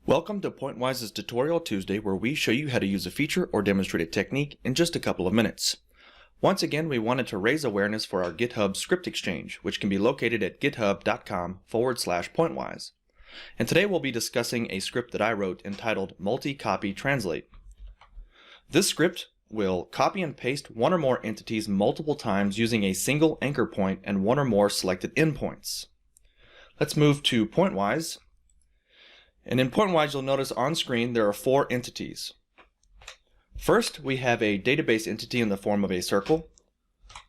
Welcome to PointWise's Tutorial Tuesday, where we show you how to use a feature or demonstrate a technique in just a couple of minutes. Once again, we wanted to raise awareness for our GitHub script exchange, which can be located at github.com/pointwise. And today we'll be discussing a script that I wrote entitled MultCopyTranslate. This script will copy and paste one or more entities multiple times using a single anchor point and one or more selected endpoints. Let's move to PointWise. And in PointWise, you'll notice on screen there are four entities. First, we have a database entity in the form of a circle.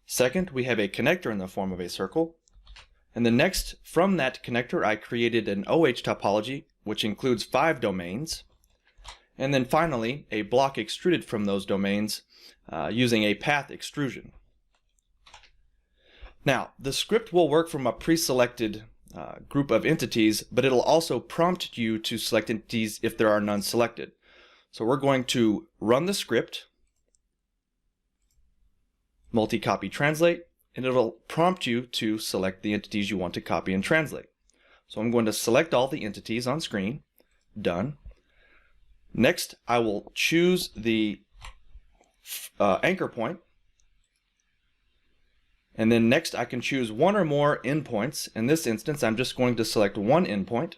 Second, we have a connector in the form of a circle. And then next, from that connector, I created an OH topology, which includes 5 domains. And then finally, a block extruded from those domains using a path extrusion. Now, the script will work from a pre-selected group of entities, but it'll also prompt you to select entities if there are none selected. So we're going to run the script, MultCopyTranslate, and it'll prompt you to select the entities you want to copy and translate. So I'm going to select all the entities on screen. Done. Next, I will choose the anchor point. And then next I can choose one or more endpoints. In this instance, I'm just going to select one endpoint.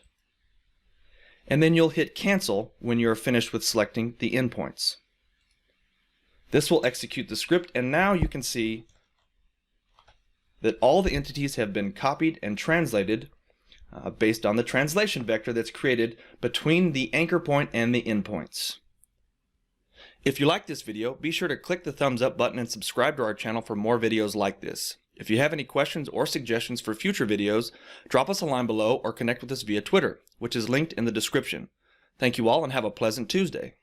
And then you'll hit cancel when you're finished with selecting the endpoints. This will execute the script, and now you can see that all the entities have been copied and translated based on the translation vector that's created between the anchor point and the endpoints. If you like this video, be sure to click the thumbs up button and subscribe to our channel for more videos like this. If you have any questions or suggestions for future videos, drop us a line below or connect with us via Twitter, which is linked in the description. Thank you all and have a pleasant Tuesday.